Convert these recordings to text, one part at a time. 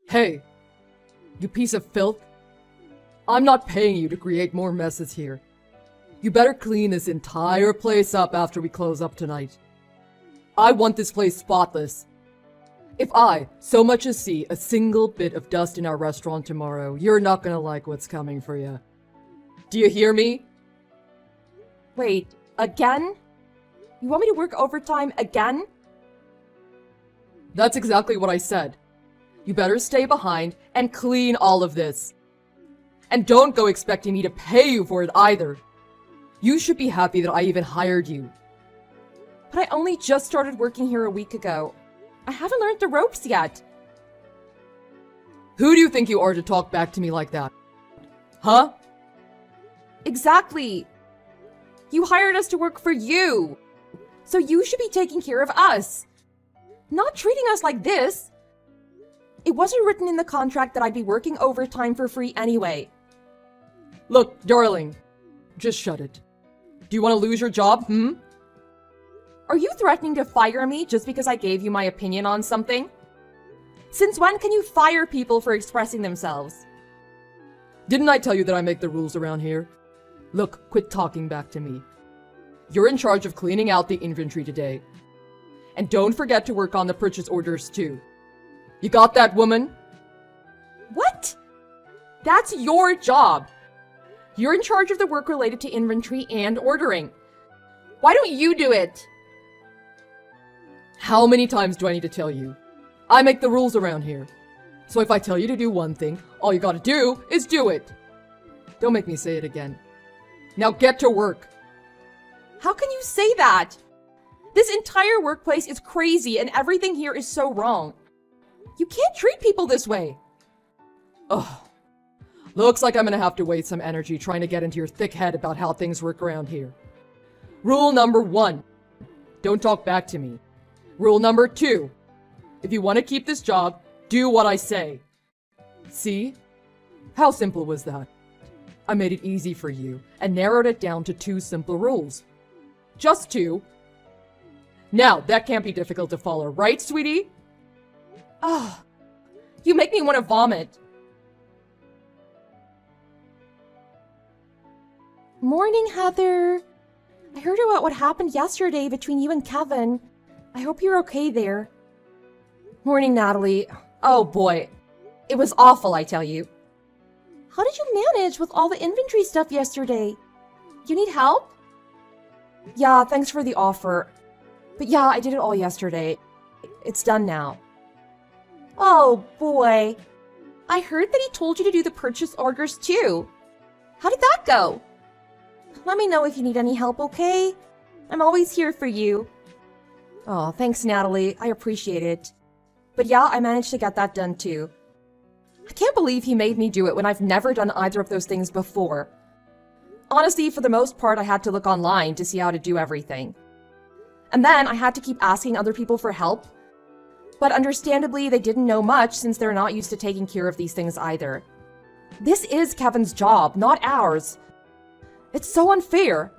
Hey, you piece of filth. I'm not paying you to create more messes here. You better clean this entire place up after we close up tonight. I want this place spotless. If I so much as see a single bit of dust in our restaurant tomorrow, you're not gonna like what's coming for you. Do you hear me? Wait, again? You want me to work overtime again? That's exactly what I said. You better stay behind and clean all of this. And don't go expecting me to pay you for it either. You should be happy that I even hired you. But I only just started working here a week ago. I haven't learned the ropes yet. Who do you think you are to talk back to me like that? Huh? Exactly. You hired us to work for you. So you should be taking care of us. Not treating us like this. It wasn't written in the contract that I'd be working overtime for free anyway. Look, darling, just shut it. Do you want to lose your job, Are you threatening to fire me just because I gave you my opinion on something? Since when can you fire people for expressing themselves? Didn't I tell you that I make the rules around here? Look, quit talking back to me. You're in charge of cleaning out the inventory today. And don't forget to work on the purchase orders too. You got that, woman? What? That's your job. You're in charge of the work related to inventory and ordering. Why don't you do it? How many times do I need to tell you? I make the rules around here. So if I tell you to do one thing, all you gotta do is do it. Don't make me say it again. Now get to work. How can you say that? This entire workplace is crazy and everything here is so wrong. You can't treat people this way. Ugh. Looks like I'm gonna have to waste some energy trying to get into your thick head about how things work around here. Rule number 1. Don't talk back to me. Rule number 2. If you want to keep this job, do what I say. See? How simple was that? I made it easy for you and narrowed it down to 2 simple rules. Just 2. Now, that can't be difficult to follow, right, sweetie? Ah, you make me want to vomit. Morning, Heather. I heard about what happened yesterday between you and Kevin. I hope you're okay there. Morning, Natalie. Oh boy, it was awful, I tell you. How did you manage with all the inventory stuff yesterday? You need help? Yeah, thanks for the offer. But yeah, I did it all yesterday. It's done now. Oh boy. I heard that he told you to do the purchase orders too. How did that go? Let me know if you need any help, okay? I'm always here for you. Oh, thanks, Natalie. I appreciate it. But yeah, I managed to get that done too. I can't believe he made me do it when I've never done either of those things before. Honestly, for the most part, I had to look online to see how to do everything. And then I had to keep asking other people for help. But understandably, they didn't know much since they're not used to taking care of these things either. This is Kevin's job, not ours. It's so unfair.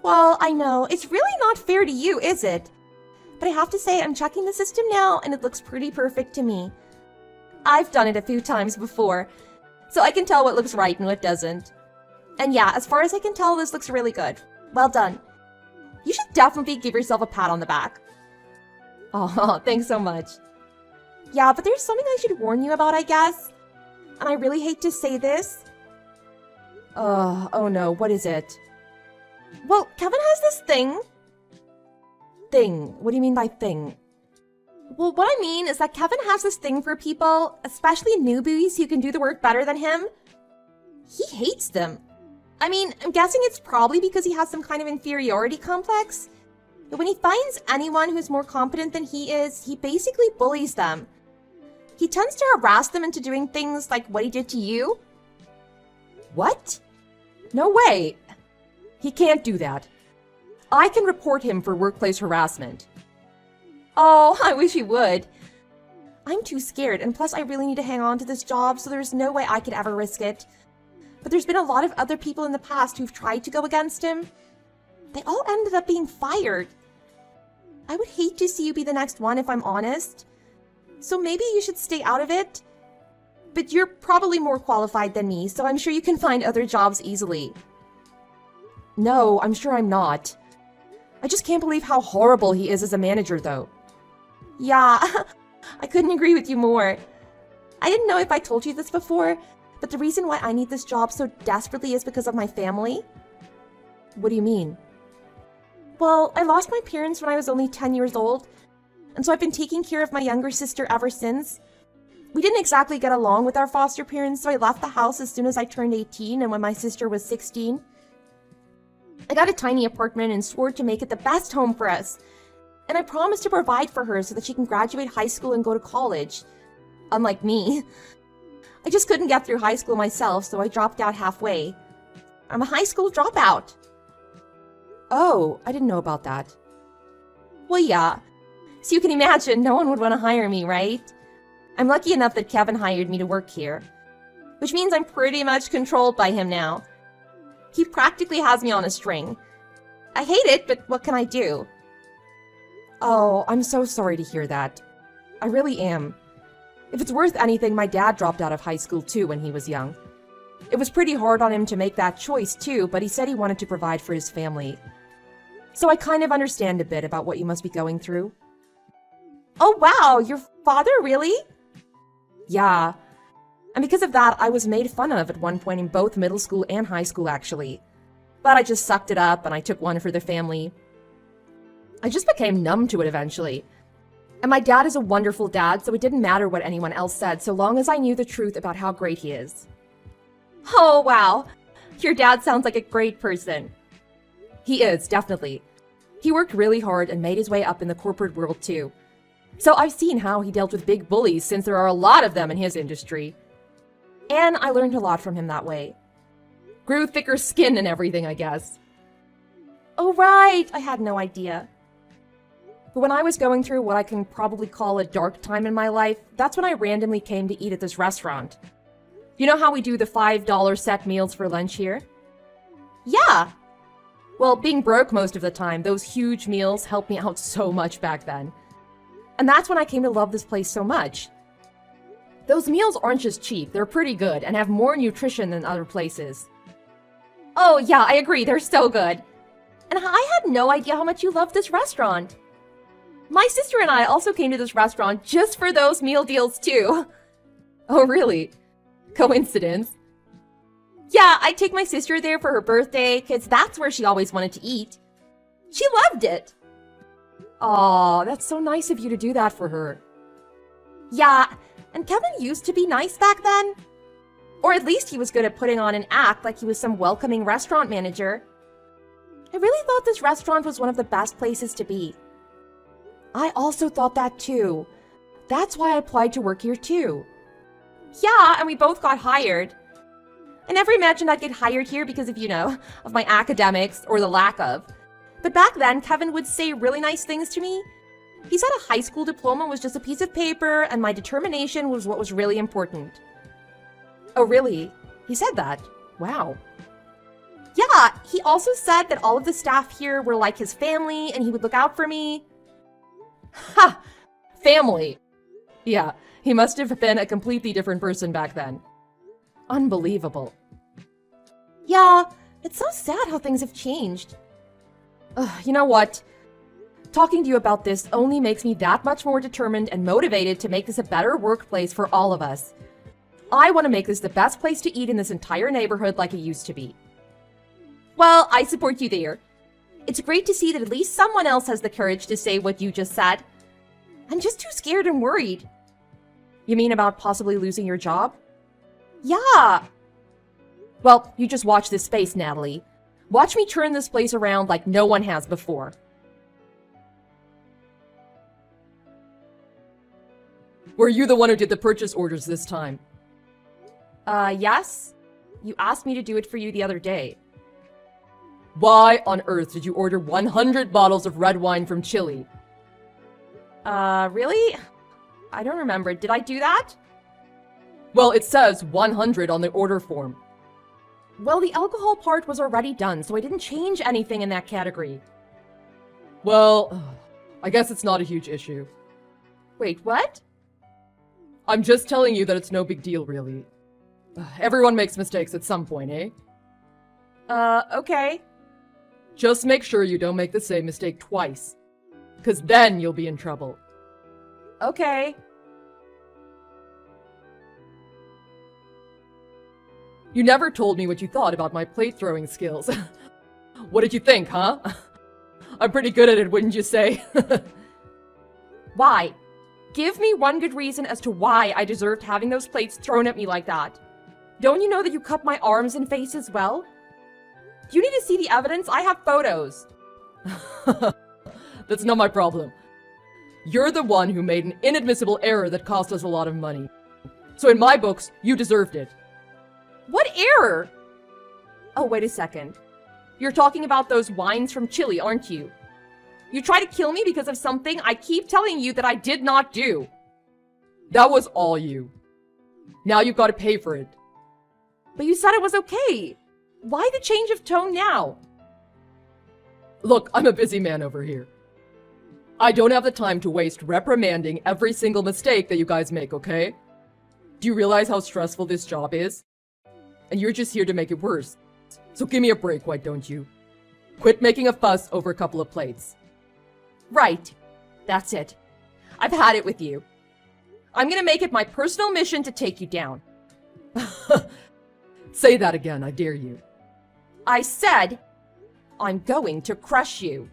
Well, I know, it's really not fair to you, is it? But I have to say, I'm checking the system now, and it looks pretty perfect to me. I've done it a few times before, so I can tell what looks right and what doesn't. And yeah, as far as I can tell, this looks really good. Well done. You should definitely give yourself a pat on the back. Oh, thanks so much. Yeah, but there's something I should warn you about, I guess. And I really hate to say this. Oh no, what is it? Well, Kevin has this thing. Thing? What do you mean by thing? Well, what I mean is that Kevin has this thing for people, especially newbies who can do the work better than him. He hates them. I mean, I'm guessing it's probably because he has some kind of inferiority complex. But when he finds anyone who's more competent than he is, he basically bullies them. He tends to harass them into doing things like what he did to you. What? No way. He can't do that. I can report him for workplace harassment. Oh, I wish he would. I'm too scared, and plus I really need to hang on to this job, so there's no way I could ever risk it. But there's been a lot of other people in the past who've tried to go against him. They all ended up being fired. I would hate to see you be the next one, if I'm honest. So maybe you should stay out of it? But you're probably more qualified than me, so I'm sure you can find other jobs easily. No, I'm sure I'm not. I just can't believe how horrible he is as a manager, though. Yeah, I couldn't agree with you more. I didn't know if I told you this before, but the reason why I need this job so desperately is because of my family. What do you mean? Well, I lost my parents when I was only 10 years old, and so I've been taking care of my younger sister ever since. We didn't exactly get along with our foster parents, so I left the house as soon as I turned 18 and when my sister was 16. I got a tiny apartment and swore to make it the best home for us. And I promised to provide for her so that she can graduate high school and go to college. Unlike me. I just couldn't get through high school myself, so I dropped out halfway. I'm a high school dropout. Oh, I didn't know about that. Well, yeah. So you can imagine no one would want to hire me, right? I'm lucky enough that Kevin hired me to work here. Which means I'm pretty much controlled by him now. He practically has me on a string. I hate it, but what can I do? Oh, I'm so sorry to hear that. I really am. If it's worth anything, my dad dropped out of high school too when he was young. It was pretty hard on him to make that choice too, but he said he wanted to provide for his family. So I kind of understand a bit about what you must be going through. Oh wow, your father really? Yeah. And because of that, I was made fun of at one point in both middle school and high school actually. But I just sucked it up and I took one for the family. I just became numb to it eventually. And my dad is a wonderful dad, so it didn't matter what anyone else said, so long as I knew the truth about how great he is. Oh, wow. Your dad sounds like a great person. He is, definitely. He worked really hard and made his way up in the corporate world, too. So I've seen how he dealt with big bullies, since there are a lot of them in his industry. And I learned a lot from him that way. Grew thicker skin and everything, I guess. Oh, right. I had no idea. But when I was going through what I can probably call a dark time in my life, that's when I randomly came to eat at this restaurant. You know how we do the $5 set meals for lunch here? Yeah! Well, being broke most of the time, those huge meals helped me out so much back then. And that's when I came to love this place so much. Those meals aren't just cheap, they're pretty good and have more nutrition than other places. Oh yeah, I agree, they're so good. And I had no idea how much you loved this restaurant. My sister and I also came to this restaurant just for those meal deals too. Oh really? Coincidence? Yeah, I take my sister there for her birthday, because that's where she always wanted to eat. She loved it. Aw, that's so nice of you to do that for her. Yeah, and Kevin used to be nice back then. Or at least he was good at putting on an act like he was some welcoming restaurant manager. I really thought this restaurant was one of the best places to be. I also thought that too. That's why I applied to work here too. Yeah, and we both got hired. I never imagined I'd get hired here because of, of my academics or the lack of. But back then, Kevin would say really nice things to me. He said a high school diploma was just a piece of paper and my determination was what was really important. Oh, really? He said that? Wow. Yeah, he also said that all of the staff here were like his family and he would look out for me. Ha! Family. Yeah, he must have been a completely different person back then. Unbelievable. Yeah, it's so sad how things have changed. You know what? Talking to you about this only makes me that much more determined and motivated to make this a better workplace for all of us. I want to make this the best place to eat in this entire neighborhood like it used to be. Well, I support you there. It's great to see that at least someone else has the courage to say what you just said. I'm just too scared and worried. You mean about possibly losing your job? Yeah. Well, you just watch this space, Natalie. Watch me turn this place around like no one has before. Were you the one who did the purchase orders this time? Yes. You asked me to do it for you the other day. Why on earth did you order 100 bottles of red wine from Chile? Really? I don't remember. Did I do that? Well, it says 100 on the order form. Well, the alcohol part was already done, so I didn't change anything in that category. Well, I guess it's not a huge issue. Wait, what? I'm just telling you that it's no big deal, really. Everyone makes mistakes at some point, eh? Okay. Just make sure you don't make the same mistake twice. 'Cause then you'll be in trouble. Okay. You never told me what you thought about my plate throwing skills. What did you think, huh? I'm pretty good at it, wouldn't you say? Why? Give me one good reason as to why I deserved having those plates thrown at me like that. Don't you know that you cut my arms and face as well? Do you need to see the evidence? I have photos. That's not my problem. You're the one who made an inadmissible error that cost us a lot of money. So in my books, you deserved it. What error? Oh, wait a second. You're talking about those wines from Chile, aren't you? You try to kill me because of something I keep telling you that I did not do. That was all you. Now you've got to pay for it. But you said it was okay. Why the change of tone now? Look, I'm a busy man over here. I don't have the time to waste reprimanding every single mistake that you guys make, okay? Do you realize how stressful this job is? And you're just here to make it worse. So give me a break, why don't you? Quit making a fuss over a couple of plates. Right. That's it. I've had it with you. I'm gonna make it my personal mission to take you down. Say that again, I dare you. I said, I'm going to crush you.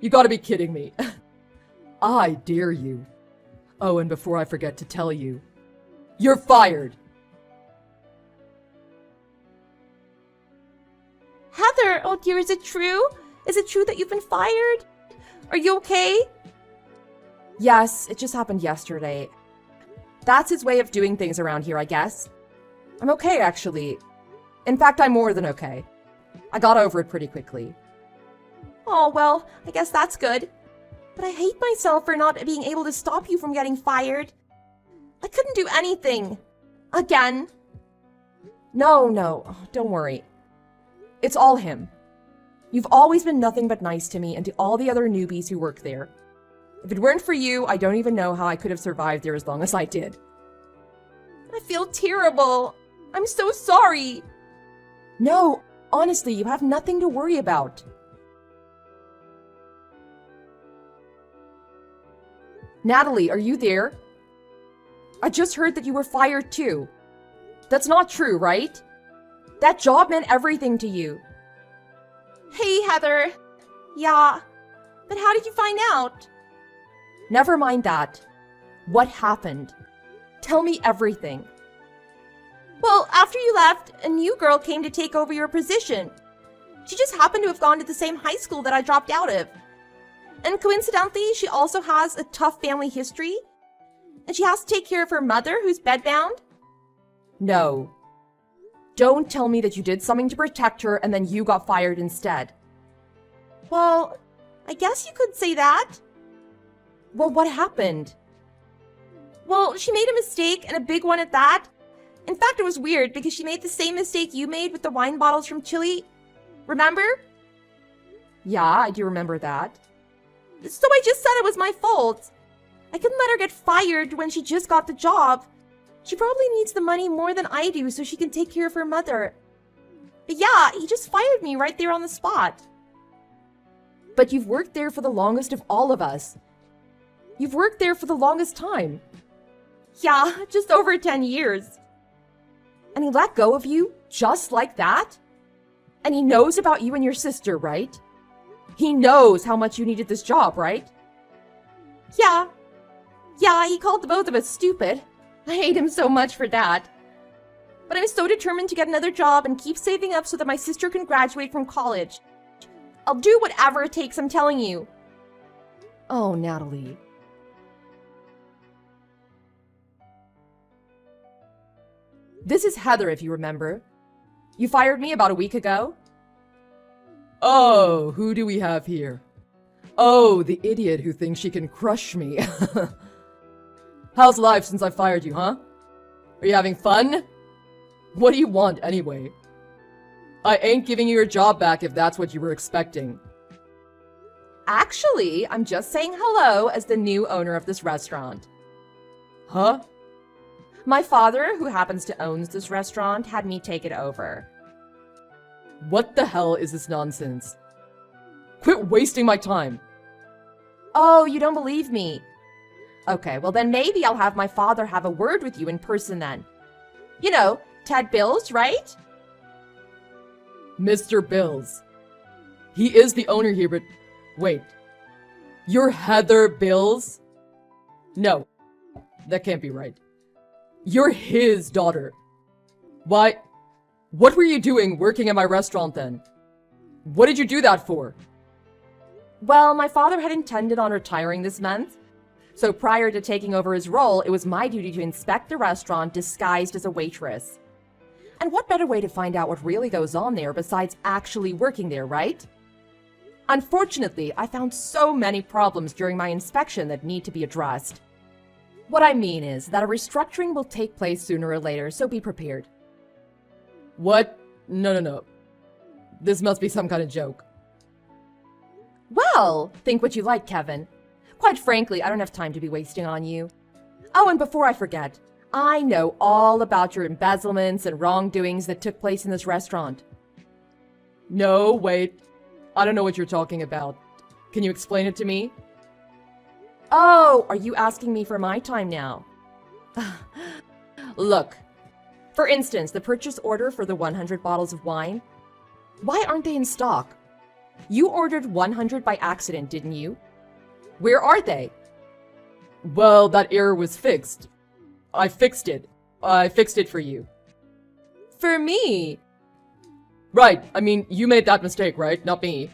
You gotta be kidding me. I dare you. Oh, and before I forget to tell you, you're fired. Heather, oh dear, is it true? Is it true that you've been fired? Are you okay? Yes, it just happened yesterday. That's his way of doing things around here, I guess. I'm okay, actually. In fact, I'm more than okay. I got over it pretty quickly. Oh, well, I guess that's good. But I hate myself for not being able to stop you from getting fired. I couldn't do anything. Again. No, don't worry. It's all him. You've always been nothing but nice to me and to all the other newbies who work there. If it weren't for you, I don't even know how I could have survived there as long as I did. I feel terrible. I'm so sorry. No, honestly, you have nothing to worry about. Natalie, are you there? I just heard that you were fired too. That's not true, right? That job meant everything to you. Hey, Heather. Yeah, but how did you find out? Never mind that. What happened? Tell me everything. Well, after you left, a new girl came to take over your position. She just happened to have gone to the same high school that I dropped out of. And coincidentally, she also has a tough family history. And she has to take care of her mother, who's bedbound. No. Don't tell me that you did something to protect her and then you got fired instead. Well, I guess you could say that. Well, what happened? Well, she made a mistake, and a big one at that. In fact, it was weird because she made the same mistake you made with the wine bottles from Chile. Remember? Yeah, I do remember that. So I just said it was my fault. I couldn't let her get fired when she just got the job. She probably needs the money more than I do so she can take care of her mother. But yeah, he just fired me right there on the spot. But you've worked there for the longest of all of us. You've worked there for the longest time. Yeah, just over 10 years. And he let go of you just like that? And he knows about you and your sister, right? He knows how much you needed this job, right? Yeah, he called the both of us stupid. I hate him so much for that. But I'm so determined to get another job and keep saving up so that my sister can graduate from college. I'll do whatever it takes, I'm telling you. Oh, Natalie. This is Heather, if you remember. You fired me about a week ago. Oh, who do we have here? Oh, the idiot who thinks she can crush me. How's life since I fired you, huh? Are you having fun? What do you want, anyway? I ain't giving you your job back if that's what you were expecting. Actually, I'm just saying hello as the new owner of this restaurant. Huh? My father, who happens to own this restaurant, had me take it over. What the hell is this nonsense? Quit wasting my time. Oh, you don't believe me? Okay, well then maybe I'll have my father have a word with you in person then. You know, Ted Bills, right? Mr. Bills. He is the owner here, but wait. You're Heather Bills? No, that can't be right. You're his daughter. Why? What were you doing working at my restaurant then? What did you do that for? Well, my father had intended on retiring this month. So prior to taking over his role, it was my duty to inspect the restaurant disguised as a waitress. And what better way to find out what really goes on there besides actually working there, right? Unfortunately, I found so many problems during my inspection that need to be addressed. What I mean is that a restructuring will take place sooner or later, so be prepared. What? No. This must be some kind of joke. Well, think what you like, Kevin. Quite frankly, I don't have time to be wasting on you. Oh, and before I forget, I know all about your embezzlements and wrongdoings that took place in this restaurant. No, wait. I don't know what you're talking about. Can you explain it to me? Oh, are you asking me for my time now? Look, for instance, the purchase order for the 100 bottles of wine. Why aren't they in stock? You ordered 100 by accident, didn't you? Where are they? Well, that error was fixed. I fixed it. I fixed it for you. For me? Right, I mean, you made that mistake, right? Not me.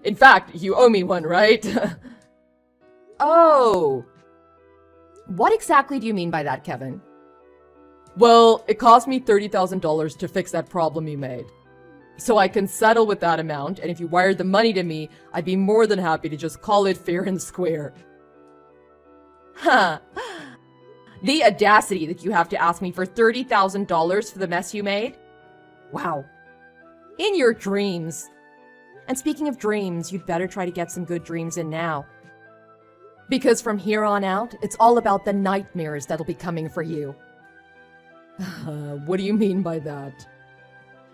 In fact, you owe me one, right? Oh. What exactly do you mean by that, Kevin? Well, it cost me $30,000 to fix that problem you made. So I can settle with that amount, and if you wired the money to me, I'd be more than happy to just call it fair and square. Huh. The audacity that you have to ask me for $30,000 for the mess you made? Wow. In your dreams. And speaking of dreams, you'd better try to get some good dreams in now. Because from here on out, it's all about the nightmares that'll be coming for you. What do you mean by that?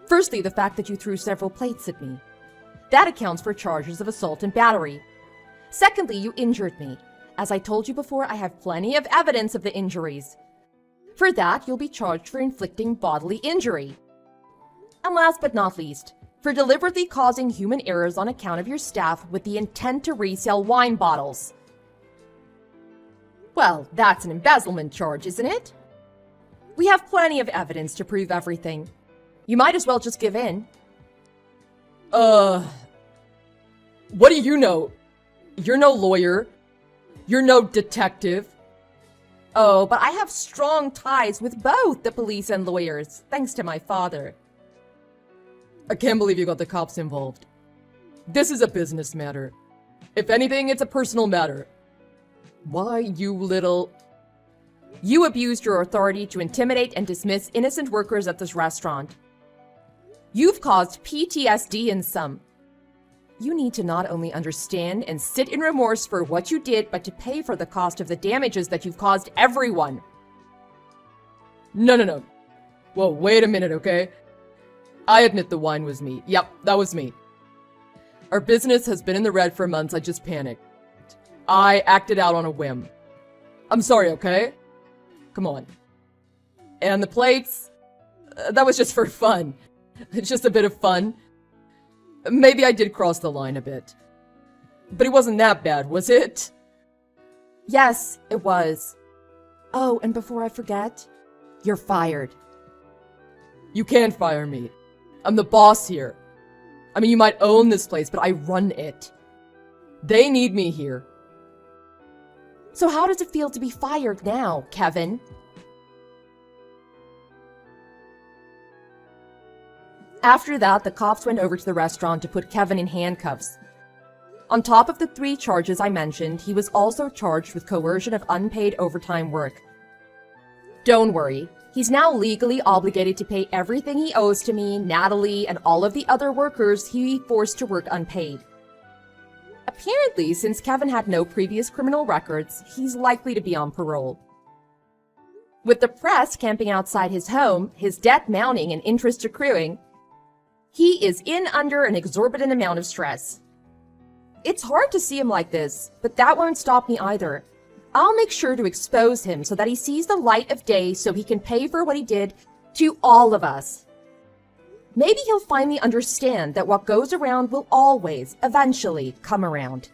Firstly, the fact that you threw several plates at me. That accounts for charges of assault and battery. Secondly, you injured me. As I told you before, I have plenty of evidence of the injuries. For that, you'll be charged for inflicting bodily injury. And last but not least, for deliberately causing human errors on account of your staff with the intent to resell wine bottles. Well, that's an embezzlement charge, isn't it? We have plenty of evidence to prove everything. You might as well just give in. What do you know? You're no lawyer. You're no detective. Oh, but I have strong ties with both the police and lawyers, thanks to my father. I can't believe you got the cops involved. This is a business matter. If anything, it's a personal matter. Why, you little... You abused your authority to intimidate and dismiss innocent workers at this restaurant. You've caused PTSD in some. You need to not only understand and sit in remorse for what you did, but to pay for the cost of the damages that you've caused everyone. No. Whoa, wait a minute, okay? I admit the wine was me. Yep, that was me. Our business has been in the red for months. I just panicked. I acted out on a whim. I'm sorry, okay? Come on. And the plates? That was just for fun. It's just a bit of fun. Maybe I did cross the line a bit. But it wasn't that bad, was it? Yes, it was. Oh, and before I forget, you're fired. You can't fire me. I'm the boss here. I mean, you might own this place, but I run it. They need me here. So how does it feel to be fired now, Kevin? After that, the cops went over to the restaurant to put Kevin in handcuffs. On top of the 3 charges I mentioned, he was also charged with coercion of unpaid overtime work. Don't worry, he's now legally obligated to pay everything he owes to me, Natalie, and all of the other workers he forced to work unpaid. Apparently, since Kevin had no previous criminal records, he's likely to be on parole. With the press camping outside his home, his debt mounting and interest accruing, he is in under an exorbitant amount of stress. It's hard to see him like this, but that won't stop me either. I'll make sure to expose him so that he sees the light of day so he can pay for what he did to all of us. Maybe he'll finally understand that what goes around will always, eventually, come around.